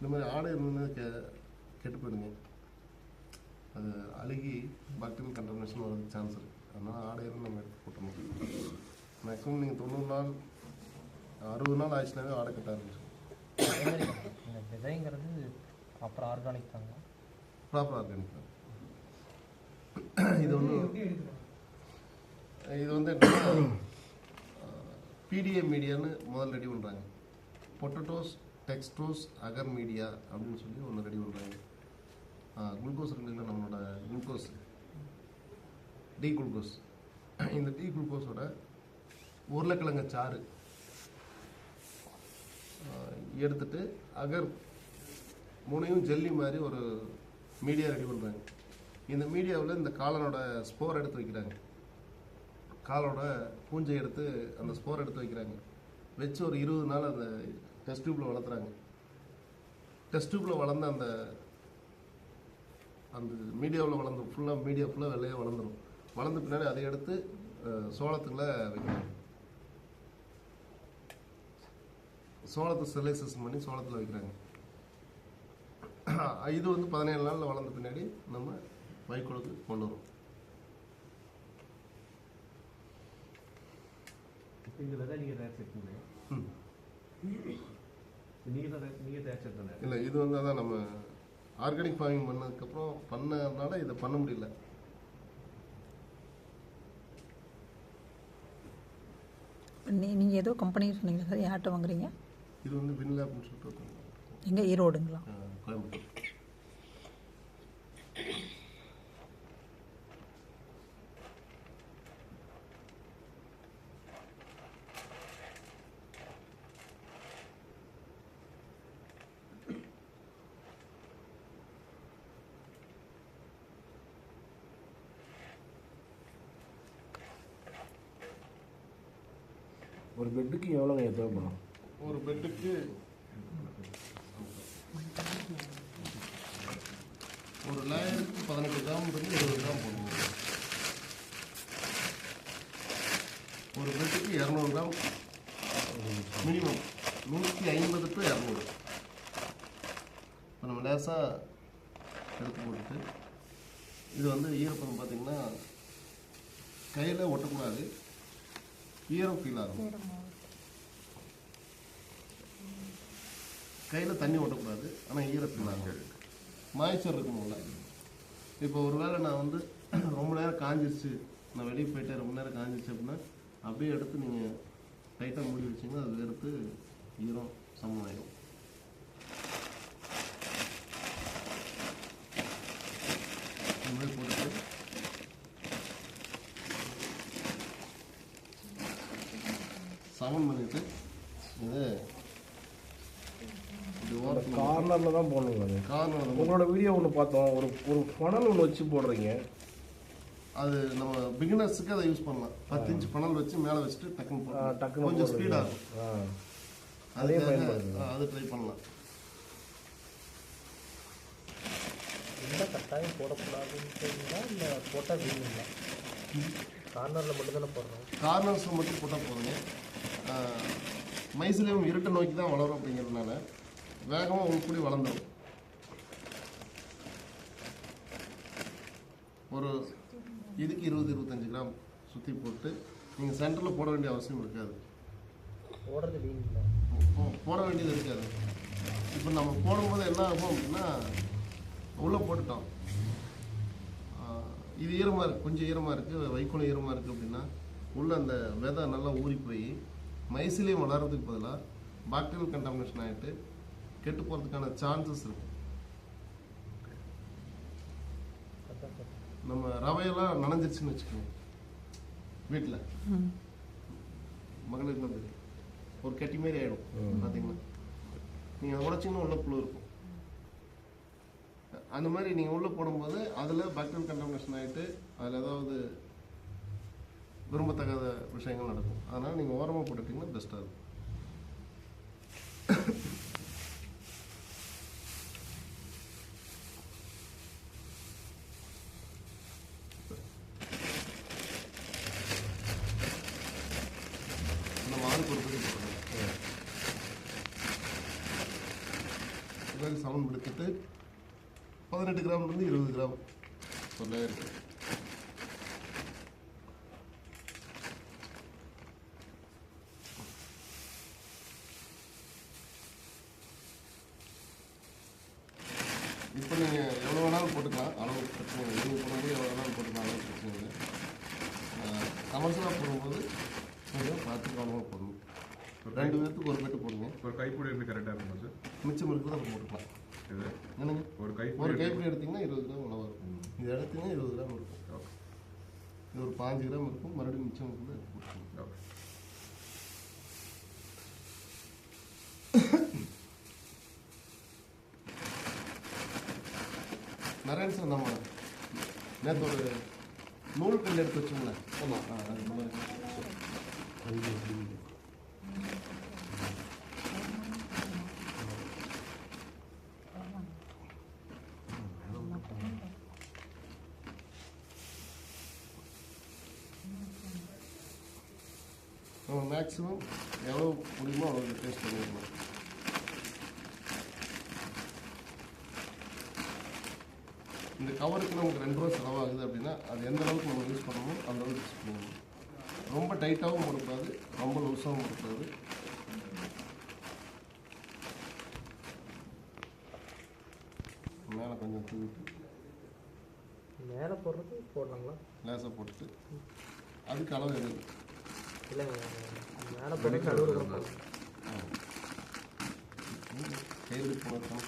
இந்த மாதிரி ஆடை இருந்ததுன்னா கெட்டு போயிடுங்க. அது அழுகி பாக்டீரியல் கண்டாமினேஷன் வரதுக்கு சான்ஸ் இருக்குது. அதனால் ஆடை இருந்து நம்ம எடுத்து போட்டோம். மேக்ஸிமம் நீங்கள் 90 நாள் 60 நாள் ஆயிடுச்சுனாவே ஆடை கட்ட ஆரம்பிச்சிடும். விதைங்கிறது அப்புறம் ஆர்கானிக் தாங்க, ப்ராப்பர் ஆர்கானிக் தான். இது வந்து பிடிஏ மீடியான்னு முதல்ல ரெடி பண்ணுறாங்க. பொட்டட்டோஸ் டெக்ஸ்ட்ரோஸ் அகர் மீடியா அப்படின்னு சொல்லி ஒன்று ரெடி பண்ணுறாங்க. குளுக்கோஸ் இருக்குல்ல, நம்மளோட குளுக்கோஸ், டீ குளுக்கோஸ். இந்த டீ குளுக்கோஸோட உருளைக்கிழங்கு சாறு எடுத்துட்டு அகர் மூணையும் ஜெல்லி மாதிரி ஒரு மீடியா ரெடி பண்ணுறாங்க. இந்த மீடியாவில் இந்த காளானோட ஸ்போர் எடுத்து வைக்கிறாங்க. காலோட பூஞ்சை எடுத்து அந்த ஸ்போர் எடுத்து வைக்கிறாங்க. வச்சு ஒரு 20 நாள் அந்த டெஸ்ட் டியூப்பில் வளர்த்துறாங்க. டெஸ்ட் டியூப்பில் வளர்ந்த அந்த அந்த மீடியாவில் வளர்ந்து மீடியா ஃபுல்லாக வெள்ளையாக வளர்ந்துடும். வளர்ந்த பின்னாடி அதை எடுத்து சோளத்துக்குள்ள வைக்கிறாங்க. சோளத்தை ஸ்டெரிலைசேஷன் பண்ணி சோளத்தில் வைக்கிறாங்க. இது வந்து 17 நாளில் வளர்ந்த பின்னாடி நம்ம வைக்கோலுக்கு கொண்டு வரும். இல்லை, இது வந்து அதான் நம்ம ஆர்கானிக் ஃபார்மிங் பண்ணதுக்கப்புறம் பண்ணனால இதை பண்ண முடியல. நீங்கள் ஏதோ கம்பெனி சொன்னீங்க சார், யார்கிட்ட வாங்குறீங்க? இது வந்து வின்லேப்னு சொல்லிட்டு எங்கே, ஈரோடுங்களா? கோயம்புத்தூர். ஒரு பெட்டுக்கு எவ்வளோங்க தேவைப்படும்? ஒரு பெட்டுக்கு ஒரு லேயருக்கு 18 கிராம் இருந்து 20 கிராம் போடுவோம். ஒரு பெட்டுக்கு 200 கிராம் மினிமம், 150 to 200. இப்போ நம்ம லேசாக எடுத்து போட்டுட்டு இது வந்து ஈரப்பதம் பார்த்திங்கன்னா கையில் ஒட்டக்கூடாது, ஈரம் ஃபீல் ஆகும். கையில் தண்ணி ஓட்டக்கூடாது, ஆனால் ஈரம் ஃபீல் ஆகும், மாய்ச்சர் இருக்கணும்ல. இப்போ ஒரு வேளை நான் வந்து ரொம்ப நேரம் காஞ்சிருச்சு, நான் வெளியே போயிட்டேன், ரொம்ப நேரம் காஞ்சிருச்சு அப்படின்னா அப்படியே எடுத்து நீங்கள் டைட்டாக மூடி வச்சிங்கன்னா அது எடுத்து ஈரம் சமம் ஆயிடும். இந்த மாதிரி போட்டுட்டு சமன் பண்ணிட்டு இது கார்னரில் தான் போடணுங்க. அது கார்னர் உங்களோட வீடியோ ஒன்று பார்த்தோம், ஒரு ஒரு ஃபனல் ஒன்று வச்சு போடுறீங்க. அது நம்ம பிகினர்ஸுக்கு அதை யூஸ் பண்ணலாம். 10 இன்ச் பனல் வச்சு மேலே வச்சுட்டு டக்குன்னு கொஞ்சம் ஸ்பீடாக இருக்கும். அதே அது ட்ரை பண்ணலாம். எந்த கட்டாயம் போடக்கூடாதுன்னு இல்லை போட்டால் வீணுங்களா? கார்னரில் மட்டும் தானே போடுறோம். கார்னர்ஸில் மட்டும் போட்டால் போதுங்க. மைசிலியம் இருட்டை நோக்கி தான் வளரும் அப்படிங்கிறதுனால வேகமாக உங்களுக்கு கூடி வளர்ந்துடும். ஒரு இதுக்கு 20-25 கிராம் சுற்றி போட்டு நீங்கள் சென்டரில் போட வேண்டிய அவசியம் இருக்காது. போடுறது வீணுங்களா? போட வேண்டியது இருக்காது. இப்போ நம்ம போடும்போது என்ன ஆகும் அப்படின்னா, உள்ளே போட்டுட்டோம், இது ஈரமாக இருக்குது, கொஞ்சம் ஈரமாக இருக்குது, வைக்கோல் ஈரமாக இருக்குது அப்படின்னா உள்ளே அந்த விதை நல்லா ஊறி போய் மைசிலியம் வளர்கிறதுக்கு பதிலாக பாக்டீரியல் கண்டாமினேஷன் ஆகிட்டு கெட்டு போகிறதுக்கான சான்சஸ் இருக்கும். நம்ம ரவையெல்லாம் நனைஞ்சிருச்சுன்னு வச்சுக்கோங்க, வீட்டில் மகளிர் வந்து ஒரு கட்டி மாரி ஆகிடும். பார்த்தீங்கன்னா நீங்கள் உடச்சிங்கன்னா உள்ள புழு இருக்கும். அந்த மாதிரி நீங்கள் உள்ளே போடும்போது அதில் பாக்டீரியல் கண்டாமினேஷன் ஆகிட்டு அதில் ஏதாவது விரும்பத்தகாத விஷயங்கள் நடக்கும். அதனால் நீங்கள் ஓரமாக போட்டுட்டிங்கன்னா பெஸ்ட்டாக இருக்கும். இந்த மாடு பொறுத்து சமன் எடுத்துட்டு 18 கிராம்லேருந்து 20 கிராம் ஒரு லேயருக்கு. இப்போ நீங்கள் எவ்வளோ வேணாலும் போட்டுக்கலாம், அளவு பிரச்சனை இல்லை. நீங்கள் போடும்போது எவ்வளோ வேணாலும் போட்டுக்கலாம், அளவு பிரச்சனை இல்லை. கமர்ஷியலாக போடும்போது கொஞ்சம் பார்த்து கவனமாக போடணும். 2 பேருக்கு ஒரு பெட்டு போடுங்க. ஒரு கைப்பிடி இருந்து கரெக்டாக இருக்கும் சார். மிச்சம் இருக்கிறது அப்புறம் போட்டுக்கலாம். இது என்னங்க ஒரு ஒரு கைப்பிடி கைப்பிடி எடுத்திங்கன்னா 20 கிராம் அளவாக இருக்கும். இது எடுத்திங்கன்னா 20 கிராம் இருக்கும். இது ஒரு 5 கிராம் இருக்கும். மறுபடியும் மிச்சம் இருக்குது எடுத்து போட்டுக்கணும். ஓகே. நிறைய சார் நம்ம நேற்று ஒரு நூல் கல் எடுத்து வச்சோம்ல. ஆமாம். அது மாதிரி நம்ம மேக்ஸிமம் எவ்வளோ முடியுமோ அவ்வளோ டேஸ்ட் பண்ணிடணும். இந்த கவருக்கு நமக்கு 2 ரூபா செலவாகுது அப்படின்னா அது எந்த அளவுக்கு நம்ம யூஸ் பண்ணணுமோ அந்த அளவுக்கு யூஸ் பண்ணணும். ரொம்ப டைட்டாகவும் போடக்கூடாது, ரொம்ப லூஸாகவும் போடக்கூடாது. மேலே கொஞ்சம் தூவிட்டு மேலே போடுறது போடலாங்களா? லேசாக போட்டுட்டு அதுக்கு அளவு எது இல்லைங்க, மேலே போடுறது நடுவில் கூட போடலாம். கையில் போடணும்.